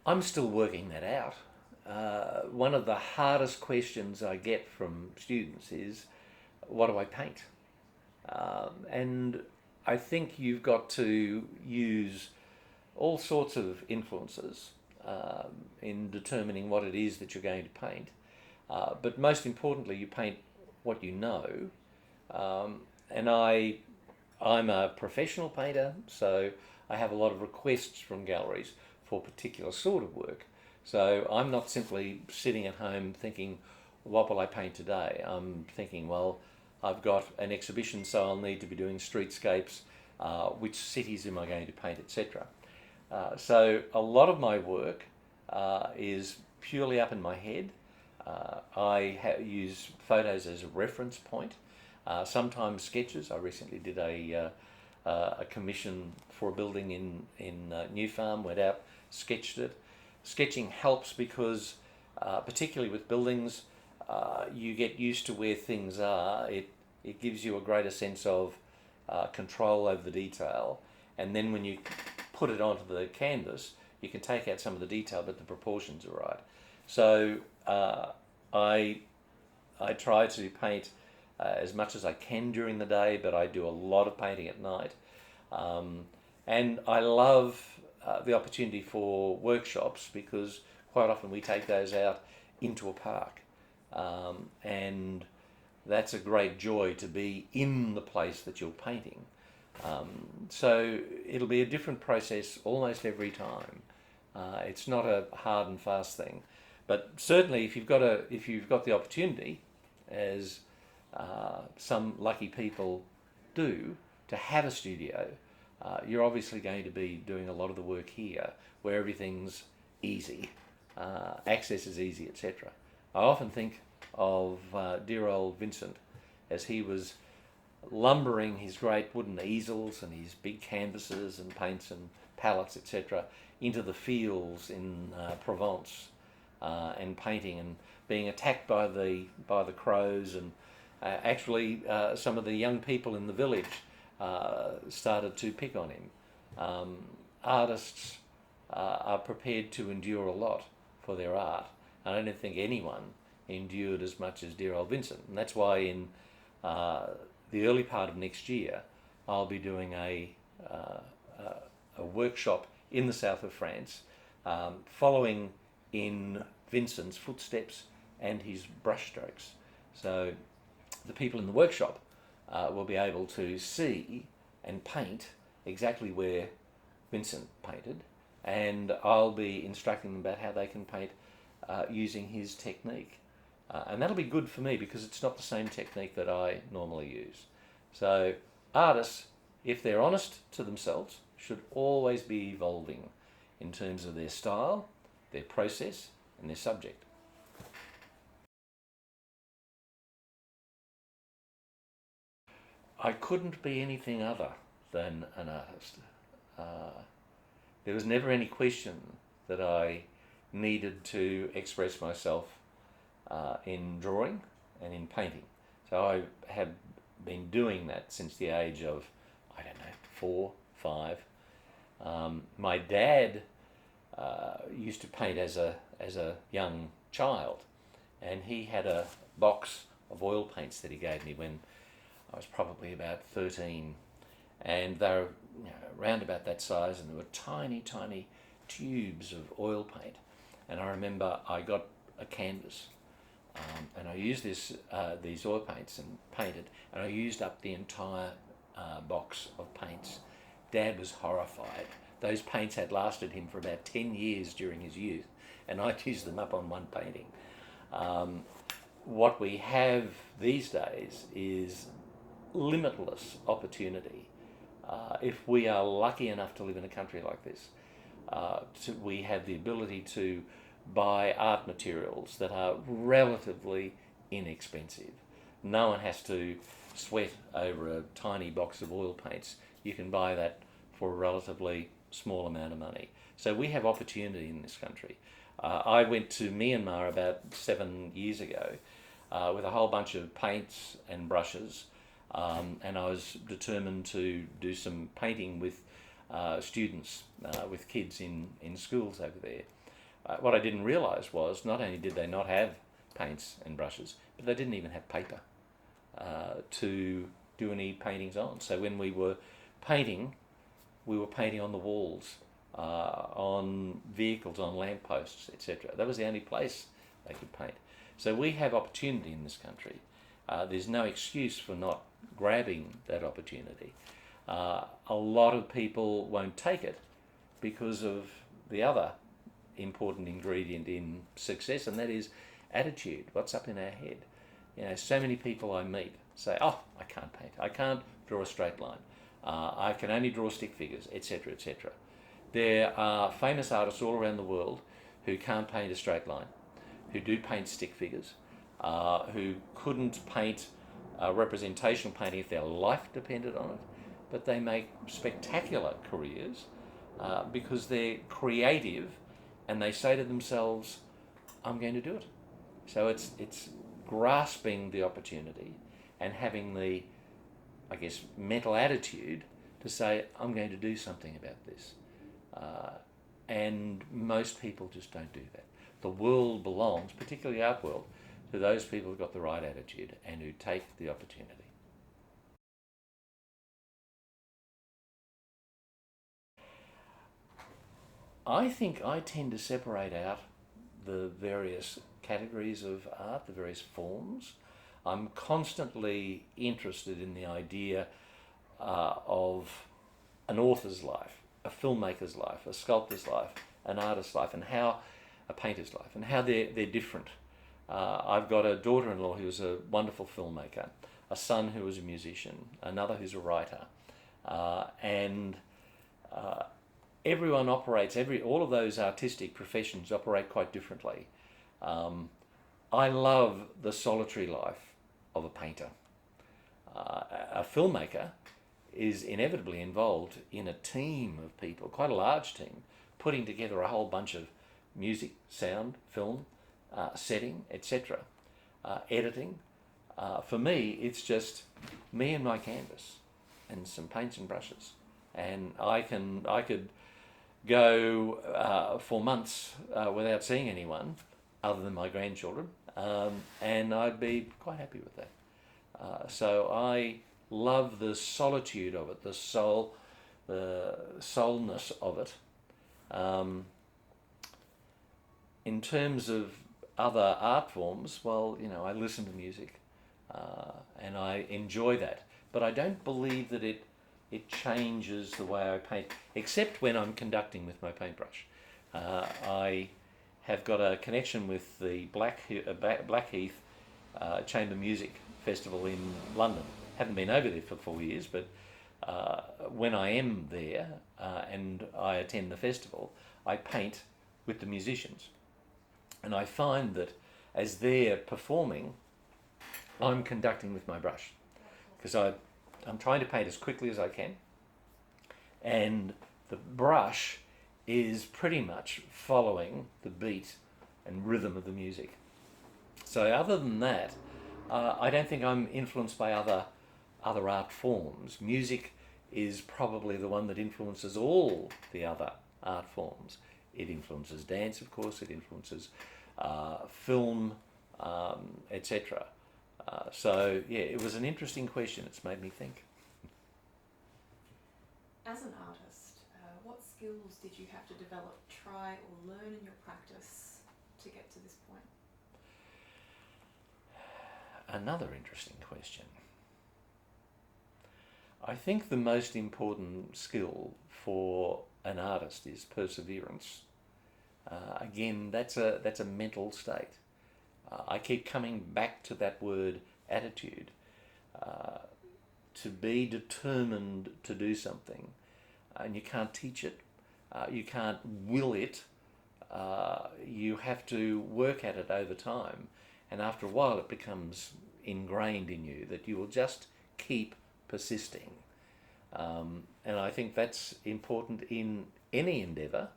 I'm still working that out. One of the hardest questions I get from students is, what do I paint? And I think you've got to use all sorts of influences in determining what it is that you're going to paint. But most importantly, you paint what you know. And I'm a professional painter, so I have a lot of requests from galleries for particular sort of work. So I'm not simply sitting at home thinking, what will I paint today? I'm thinking, well, I've got an exhibition, so I'll need to be doing streetscapes. Which cities am I going to paint, etc. So a lot of my work is purely up in my head. Use photos as a reference point. Sometimes sketches. I recently did a commission for a building in New Farm. Went out, sketched it. Sketching helps because, particularly with buildings, you get used to where things are. It gives you a greater sense of control over the detail, and then when you put it onto the canvas, you can take out some of the detail, but the proportions are right. So I try to paint as much as I can during the day, but I do a lot of painting at night. And I love the opportunity for workshops because quite often we take those out into a park. And that's a great joy to be in the place that you're painting. So it'll be a different process almost every time. It's not a hard and fast thing, but certainly if you've got the opportunity, as some lucky people do, to have a studio, you're obviously going to be doing a lot of the work here, where everything's easy, access is easy, etc. I often think of dear old Vincent as he was lumbering his great wooden easels and his big canvases and paints and palettes, etc., into the fields in Provence, and painting and being attacked by the crows, and actually some of the young people in the village started to pick on him. Artists are prepared to endure a lot for their art. I don't think anyone endured as much as dear old Vincent, and that's why in the early part of next year I'll be doing a workshop in the south of France, following in Vincent's footsteps and his brushstrokes. So the people in the workshop will be able to see and paint exactly where Vincent painted, and I'll be instructing them about how they can paint using his technique. And that'll be good for me because it's not the same technique that I normally use. So artists, if they're honest to themselves, should always be evolving in terms of their style, their process, and their subject. I couldn't be anything other than an artist. Uh, there was never any question that I needed to express myself in drawing and in painting. So I have been doing that since the age of, I don't know, 4, 5. My dad used to paint as a young child, and he had a box of oil paints that he gave me when I was probably about 13, and they were around about that size, and there were tiny, tiny tubes of oil paint. And I remember I got a canvas, and I used these oil paints and painted, and I used up the entire box of paints. Dad was horrified. Those paints had lasted him for about 10 years during his youth, and I'd used them up on one painting. What we have these days is limitless opportunity. If we are lucky enough to live in a country like this, we have the ability to buy art materials that are relatively inexpensive. No one has to sweat over a tiny box of oil paints. You can buy that for a relatively small amount of money. So we have opportunity in this country. I went to Myanmar about 7 years ago with a whole bunch of paints and brushes, and I was determined to do some painting with students, with kids in schools over there. what I didn't realise was not only did they not have paints and brushes, but they didn't even have paper to do any paintings on. So when we were painting on the walls, on vehicles, on lampposts, etc. That was the only place they could paint. So we have opportunity in this country. There's no excuse for not grabbing that opportunity. A lot of people won't take it because of the other important ingredient in success, and that is attitude. What's up in our head? So many people I meet say, "Oh, I can't paint. I can't draw a straight line. I can only draw stick figures, etc., etc." There are famous artists all around the world who can't paint a straight line, who do paint stick figures, who couldn't paint a representational painting if their life depended on it, but they make spectacular careers because they're creative and they say to themselves, "I'm going to do it." So it's grasping the opportunity and having the, I guess, mental attitude to say, "I'm going to do something about this." And most people just don't do that. The world belongs, particularly the art world, to those people who've got the right attitude and who take the opportunity. I think I tend to separate out the various categories of art, the various forms. I'm constantly interested in the idea of an author's life, a filmmaker's life, a sculptor's life, an artist's life, and how a painter's life, and how they're different. I've got a daughter-in-law who's a wonderful filmmaker, a son who is a musician, another who's a writer, and everyone operates, all of those artistic professions operate quite differently. I love the solitary life of a painter. A filmmaker is inevitably involved in a team of people, quite a large team, putting together a whole bunch of music, sound, film, setting, etc., editing. For me, it's just me and my canvas and some paints and brushes, and I could go for months without seeing anyone other than my grandchildren, and I'd be quite happy with that. So I love the solitude of it, the soulness of it. In terms of other art forms, well, I listen to music and I enjoy that, but I don't believe that it changes the way I paint, except when I'm conducting with my paintbrush. I have got a connection with the Blackheath Chamber Music Festival in London. Haven't been over there for 4 years, but when I am there and I attend the festival, I paint with the musicians. And I find that as they're performing, I'm conducting with my brush, because I'm trying to paint as quickly as I can, and the brush is pretty much following the beat and rhythm of the music. So other than that, I don't think I'm influenced by other art forms. Music is probably the one that influences all the other art forms. It influences dance, of course, it influences film, etc. So yeah, it was an interesting question. It's made me think. As an artist, what skills did you have to develop, try or learn in your practice to get to this point? Another interesting question. I think the most important skill for an artist is perseverance. Again, that's a mental state. I keep coming back to that word, attitude. To be determined to do something, and you can't teach it, you can't will it, you have to work at it over time, and after a while it becomes ingrained in you that you will just keep persisting. And I think that's important in any endeavour,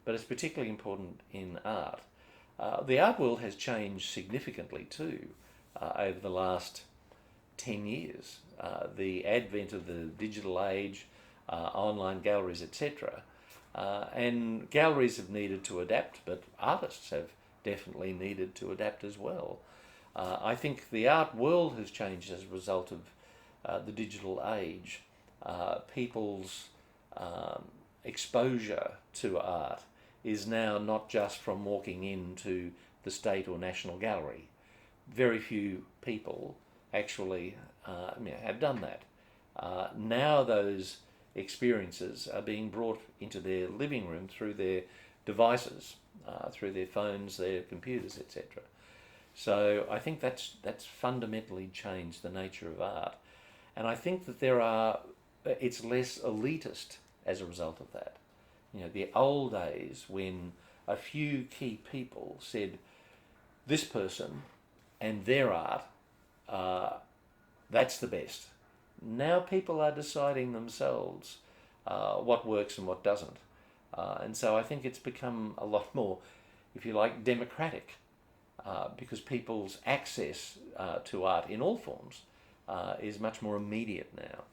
but it's particularly important in art. The art world has changed significantly too over the last 10 years. The advent of the digital age, online galleries, etc., And galleries have needed to adapt, but artists have definitely needed to adapt as well. I think the art world has changed as a result of the digital age. People's exposure to art is now not just from walking into the state or national gallery. Very few people actually have done that. Now those experiences are being brought into their living room through their devices, through their phones, their computers, etc. So I think that's fundamentally changed the nature of art, and I think that it's less elitist as a result of that. The old days when a few key people said, this person and their art, that's the best. Now people are deciding themselves what works and what doesn't. And so I think it's become a lot more, if you like, democratic, because people's access to art in all forms is much more immediate now.